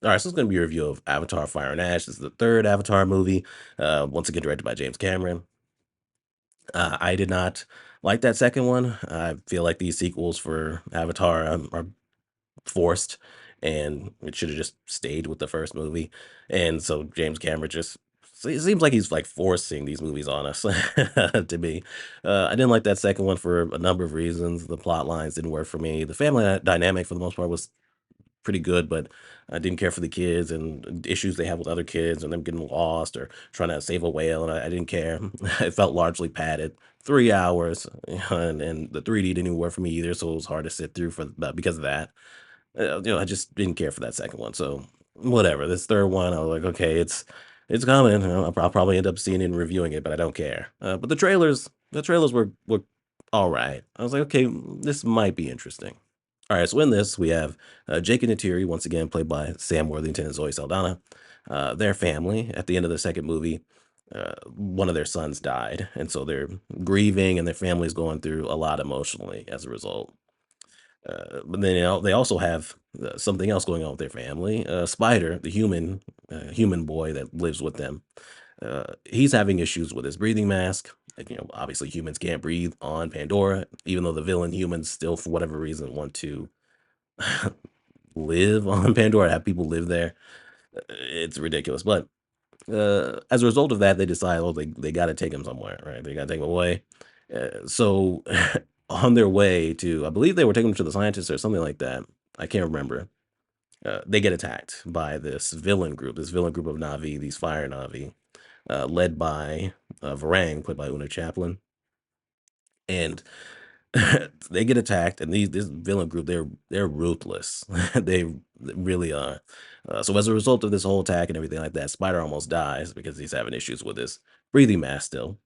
All right, so it's going to be a review of Avatar: Fire and Ash. This is the third Avatar movie, once again directed by James Cameron. I did not like that second one. I feel like these sequels for Avatar are forced, and it should have just stayed with the first movie. And so James Cameron just it seems like he's like forcing these movies on us to me. I didn't like that second one for a number of reasons. The plot lines didn't work for me. The family dynamic for the most part was pretty good, but I didn't care for the kids and issues they have with other kids and them getting lost or trying to save a whale. And I didn't care. It felt largely padded. 3 hours, and the 3D didn't even work for me either, so it was hard to sit through because of that. I just didn't care for that second one. So whatever. This third one, I was like, okay, it's coming. I'll probably end up seeing it and reviewing it, but I don't care. But the trailers were all right. I was like, okay, this might be interesting. All right, so in this, we have Jake and Neytiri, once again played by Sam Worthington and Zoe Saldana. Their family, at the end of the second movie, one of their sons died, and so they're grieving, and their family's going through a lot emotionally as a result. But then they also have something else going on with their family. Spider, the human boy that lives with them, he's having issues with his breathing mask. Obviously humans can't breathe on Pandora, even though the villain humans still, for whatever reason, want to live on Pandora, have people live there. It's ridiculous. But as a result of that, they decide, oh, they got to take him somewhere, right? They got to take him away. So on their way to, I believe they were taking him to the scientists or something like that. I can't remember. They get attacked by this villain group of Navi, these fire Navi, led by Varang, played by Una Chaplin. And they get attacked, and this villain group, they're ruthless. They really are. So as a result of this whole attack and everything like that, Spider almost dies because he's having issues with his breathing mask still.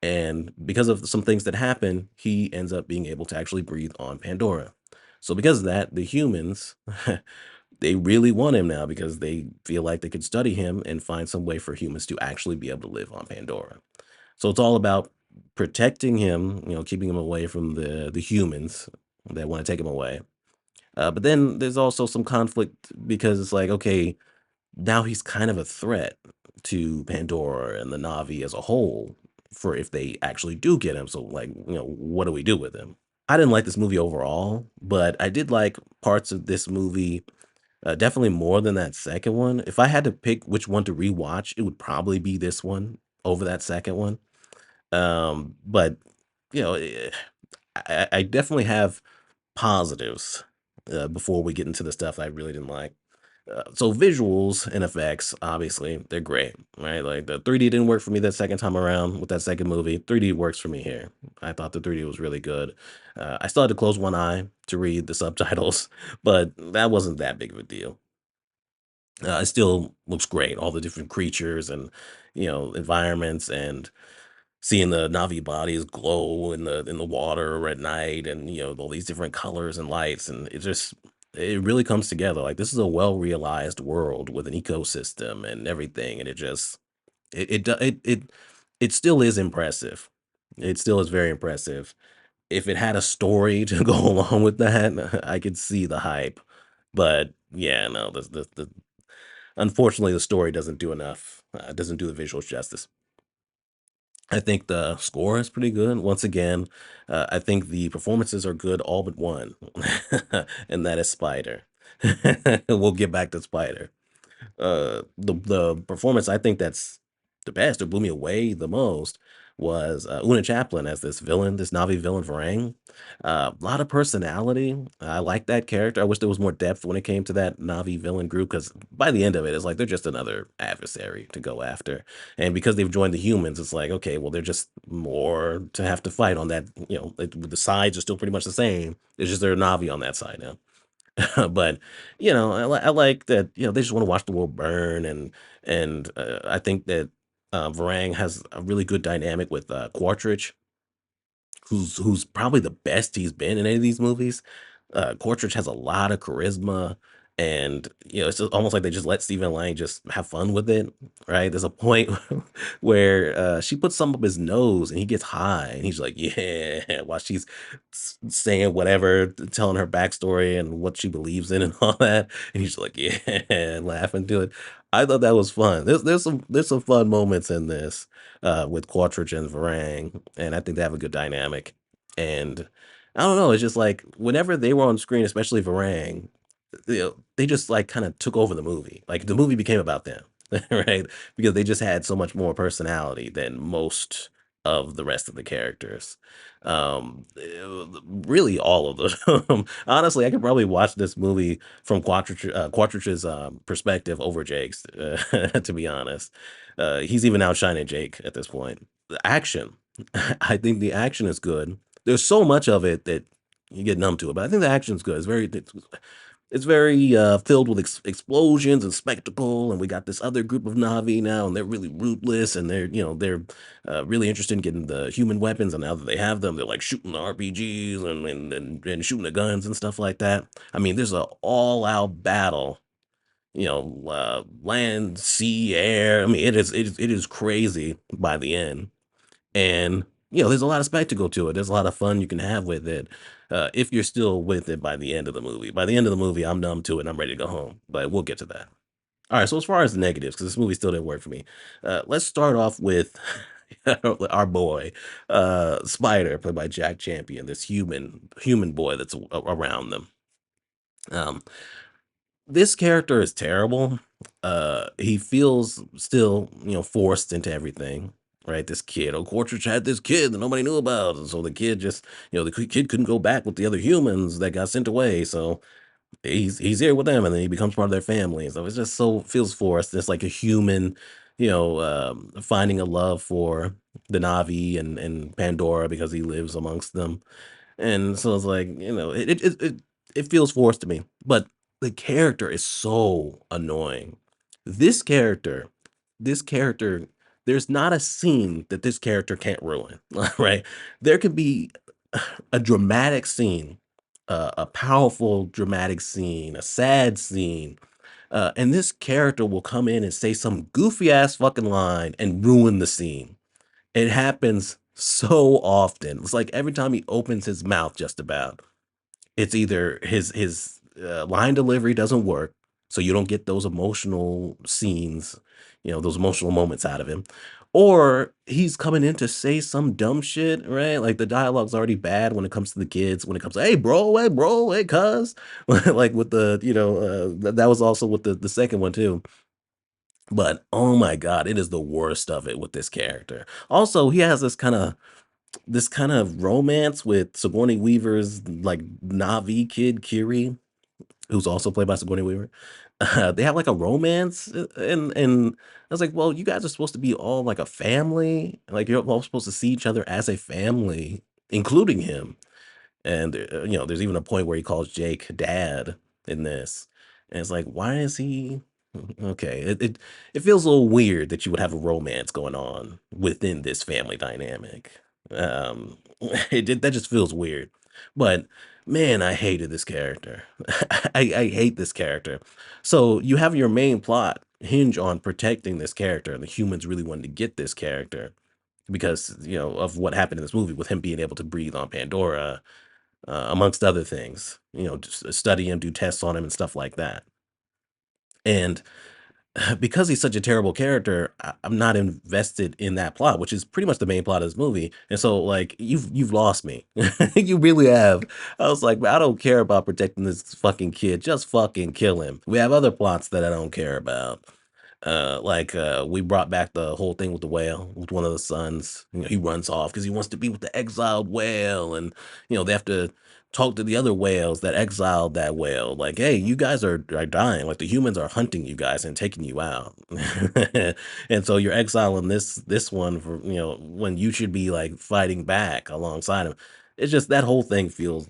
And because of some things that happen, he ends up being able to actually breathe on Pandora. So because of that, the humans they really want him now because they feel like they could study him and find some way for humans to actually be able to live on Pandora. So it's all about protecting him, keeping him away from the humans that want to take him away. But then there's also some conflict because it's like, okay, now he's kind of a threat to Pandora and the Navi as a whole for if they actually do get him. So, like, what do we do with him? I didn't like this movie overall, but I did like parts of this movie definitely more than that second one. If I had to pick which one to rewatch, it would probably be this one over that second one. But you know, eh, I definitely have positives before we get into the stuff I really didn't like. So visuals and effects, obviously, they're great, right? Like the 3D didn't work for me that second time around with that second movie. 3D works for me here. I thought the 3D was really good. I still had to close one eye to read the subtitles, but that wasn't that big of a deal. It still looks great. All the different creatures and environments and seeing the Navi bodies glow in the water at night, and all these different colors and lights, and it really comes together. Like this is a well realized world with an ecosystem and everything, and it do- it still is impressive. It still is very impressive. If it had a story to go along with that, I could see the hype. But yeah, no, the unfortunately the story doesn't do enough. Doesn't do the visuals justice. I think the score is pretty good. Once again, I think the performances are good, all but one, and that is Spider. We'll get back to Spider. The performance I think that's the best or blew me away the most was Una Chaplin as this villain, this Navi villain Varang. A lot of personality. I like that character. I wish there was more depth when it came to that Navi villain group because by the end of it, it's like they're just another adversary to go after. And because they've joined the humans, it's like, okay, well, they're just more to have to fight on that. The sides are still pretty much the same. It's just they're Navi on that side now. But I like that. They just want to watch the world burn, and I think that Varang has a really good dynamic with Quaritch, who's probably the best he's been in any of these movies. Quaritch has a lot of charisma, And it's just almost like they just let Stephen Lang just have fun with it, right? There's a point where she puts some up his nose and he gets high and he's like, yeah, while she's saying whatever, telling her backstory and what she believes in and all that, and he's like, yeah, laughing to it. I thought that was fun. There's some fun moments in this with Quaritch and Varang, and I think they have a good dynamic. And I don't know, it's just like whenever they were on screen, especially Varang, they just like kind of took over the movie. Like the movie became about them, right? Because they just had so much more personality than most of the rest of the characters. Really, all of them. Honestly, I could probably watch this movie from Quattridge's perspective over Jake's. To be honest, he's even outshining Jake at this point. The action, I think the action is good. There's so much of it that you get numb to it, but I think the action's good. It's very filled with explosions and spectacle, and we got this other group of Navi now, and they're really rootless, and they're really interested in getting the human weapons, and now that they have them, they're like shooting the RPGs and shooting the guns and stuff like that. I mean, there's a all-out battle, land, sea, air. I mean, it is crazy by the end. And, there's a lot of spectacle to it. There's a lot of fun you can have with it, if you're still with it by the end of the movie. By the end of the movie, I'm numb to it and I'm ready to go home, but we'll get to that. All right, so as far as the negatives, because this movie still didn't work for me, let's start off with our boy, Spider, played by Jack Champion, this human boy that's around them. Um, this character is terrible. He feels still, forced into everything. Right, this kid. Oh, Quaritch had this kid that nobody knew about, and so the kid just, kid couldn't go back with the other humans that got sent away. So he's here with them, and then he becomes part of their family. So it's just so feels forced. It's like a human, finding a love for the Navi and Pandora because he lives amongst them. And so it's like, it feels forced to me. But the character is so annoying. This character, this character, there's not a scene that this character can't ruin, right? There could be a dramatic scene, a powerful dramatic scene, a sad scene, and this character will come in and say some goofy ass fucking line and ruin the scene. It happens so often. It's like every time he opens his mouth, just about, it's either his line delivery doesn't work, so you don't get those emotional scenes, those emotional moments out of him, or he's coming in to say some dumb shit, right? Like the dialogue's already bad when it comes to the kids. When it comes to hey bro, hey cuz, like with the that was also with the second one too. But oh my god, it is the worst of it with this character. Also, he has this kind of romance with Sigourney Weaver's, like, Na'vi kid, Kiri, who's also played by Sigourney Weaver. They have, like, a romance, and I was like, "Well, you guys are supposed to be all like a family, like, you're all supposed to see each other as a family, including him." And, there's even a point where he calls Jake dad in this, and it's like, why is he okay, it feels a little weird that you would have a romance going on within this family dynamic. Um, that just feels weird. But, man, I hated this character. I hate this character. So, you have your main plot hinge on protecting this character, and the humans really wanted to get this character because, of what happened in this movie with him being able to breathe on Pandora, amongst other things, just study him, do tests on him, and stuff like that. And because he's such a terrible character, I'm not invested in that plot, which is pretty much the main plot of this movie. And so, like, you've lost me. You really have. I was like, I don't care about protecting this fucking kid. Just fucking kill him. We have other plots that I don't care about. We brought back the whole thing with the whale, with one of the sons. He runs off because he wants to be with the exiled whale, and they have to talk to the other whales that exiled that whale. Like, hey, you guys are dying. Like the humans are hunting you guys and taking you out, and so you're exiling this one for when you should be like fighting back alongside him. It's just that whole thing feels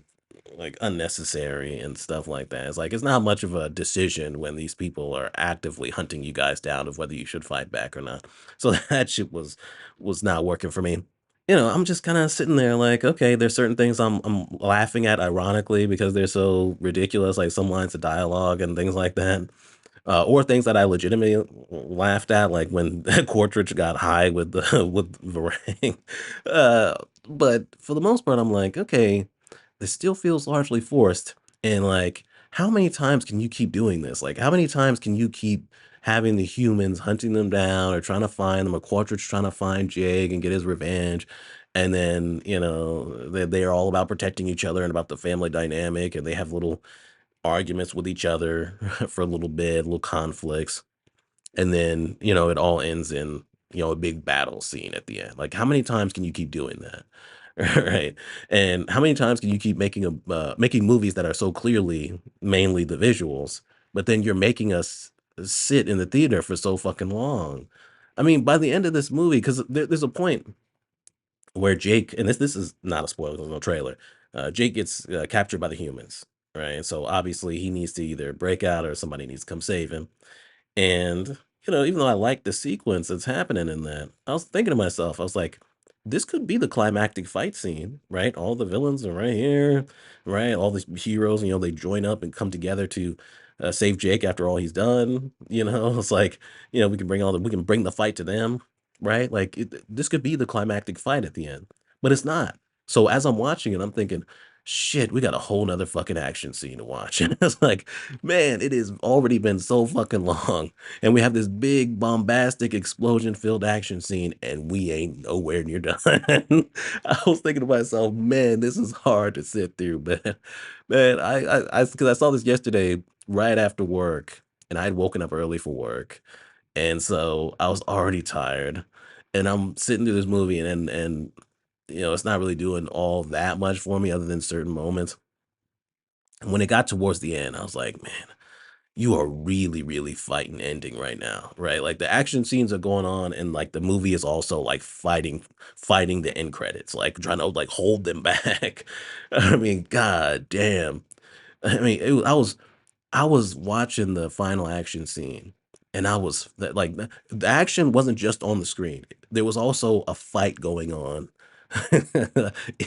like unnecessary and stuff like that. It's like it's not much of a decision when these people are actively hunting you guys down of whether you should fight back or not. So that shit was not working for me. I'm just kinda sitting there like, okay, there's certain things I'm laughing at ironically because they're so ridiculous, like some lines of dialogue and things like that. Or things that I legitimately laughed at, like when Quaritch got high with the with Varang. Uh, but for the most part, I'm like, okay, this still feels largely forced. And like, how many times can you keep doing this? Like, how many times can you keep having the humans hunting them down or trying to find them, or Quaritch trying to find Jig and get his revenge? And then, they're all about protecting each other and about the family dynamic, and they have little arguments with each other for a little bit, little conflicts, and then, it all ends in, a big battle scene at the end. Like, how many times can you keep doing that? Right? And how many times can you keep making movies that are so clearly mainly the visuals, but then you're making us sit in the theater for so fucking long? I mean, by the end of this movie, because there's a point where Jake, and this is not a spoiler, there's no trailer. Jake gets captured by the humans, right? So obviously he needs to either break out or somebody needs to come save him. And, even though I like the sequence that's happening in that, I was thinking to myself, I was like, this could be the climactic fight scene, right? All the villains are right here, right? All these heroes, they join up and come together to save Jake after all he's done. It's like, we can bring the fight to them, right? Like this could be the climactic fight at the end, but it's not. So as I'm watching it, I'm thinking, shit, we got a whole nother fucking action scene to watch. And it's like, man, it has already been so fucking long. And we have this big bombastic explosion filled action scene, and we ain't nowhere near done. I was thinking to myself, man, this is hard to sit through, man. Man, because I saw this yesterday right after work, and I had woken up early for work, and so I was already tired, and I'm sitting through this movie, and it's not really doing all that much for me other than certain moments. And when it got towards the end, I was like, man, you are really, really fighting ending right now, right? Like the action scenes are going on, and like the movie is also like fighting the end credits, like trying to like hold them back. I mean, god damn. I mean, I was watching the final action scene, and I was like the action wasn't just on the screen. There was also a fight going on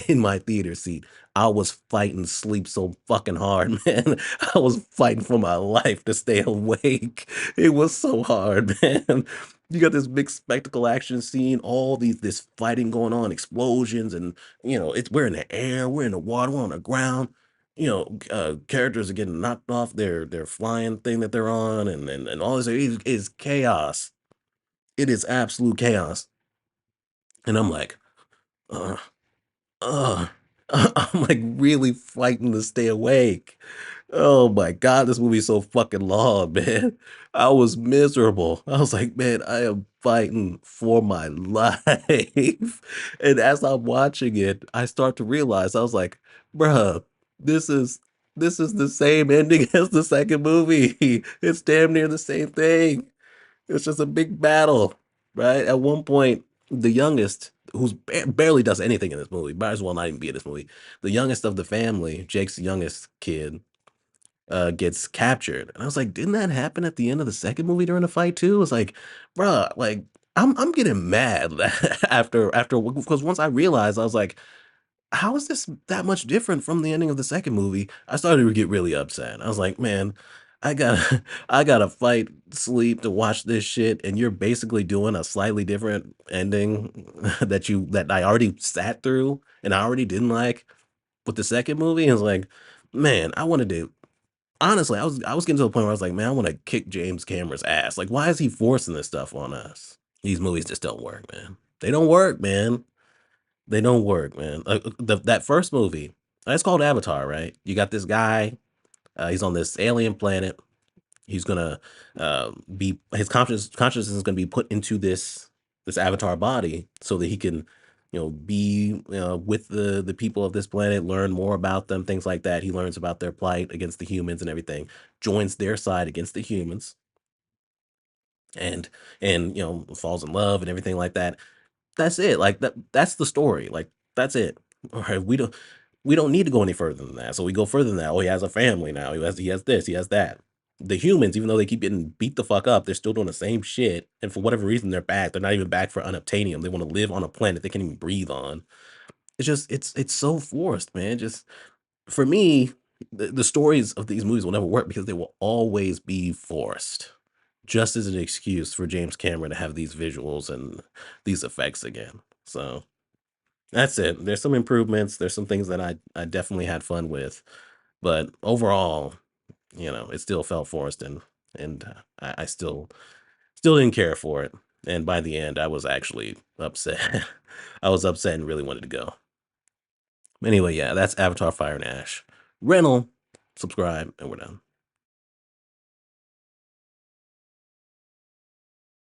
in my theater seat. I was fighting sleep so fucking hard, man. I was fighting for my life to stay awake. It was so hard, man. You got this big spectacle action scene, all this fighting going on, explosions, and it's we're in the air, we're in the water, we're on the ground. Characters are getting knocked off their flying thing that they're on, and all this is chaos. It is absolute chaos. And I'm like, uh, uh, I'm like really fighting to stay awake. Oh my god, this movie's so fucking long, man. I was miserable. I was like, man, I am fighting for my life. And as I'm watching it, I start to realize I was like, bruh, this is this is the same ending as the second movie. It's damn near the same thing. It's just a big battle, right? At one point, the youngest, who's barely does anything in this movie, might as well not even be in this movie. The youngest of the family, Jake's youngest kid, gets captured. And I was like, didn't that happen at the end of the second movie during the fight too? It's like, bruh, like I'm getting mad after because once I realized, I was like, how is this that much different from the ending of the second movie? I started to get really upset. I was like, man, I gotta I gotta fight sleep to watch this shit, and you're basically doing a slightly different ending that I already sat through and I already didn't like with the second movie. It's like, man, I wanted to honestly, I was getting to the point where I was like, man, I want to kick James Cameron's ass. Like, why is he forcing this stuff on us? These movies just don't work, man. They don't work, man. They don't work, man. That first movie, it's called Avatar, right? You got this guy. He's on this alien planet. He's gonna be his consciousness is gonna be put into this avatar body so that he can, be with the people of this planet, learn more about them, things like that. He learns about their plight against the humans and everything. Joins their side against the humans, and falls in love and everything like that. That's it. Like that's the story. Like that's it. All right, we don't need to go any further than that. So we go further than that. Oh, he has a family now. He has this. He has that. the humans, even though they keep getting beat the fuck up, they're still doing the same shit. And for whatever reason, they're back. They're not even back for unobtainium. They want to live on a planet they can't even breathe on. It's just it's so forced, man. Just for me, the stories of these movies will never work because they will always be forced, just as an excuse for James Cameron to have these visuals and these effects again. So that's it. There's some improvements. There's some things that I definitely had fun with, but overall, it still felt forced, and I still didn't care for it. And by the end, I was actually upset. I was upset and really wanted to go. Anyway, yeah, that's Avatar Fire and Ash. Rental, subscribe, and we're done.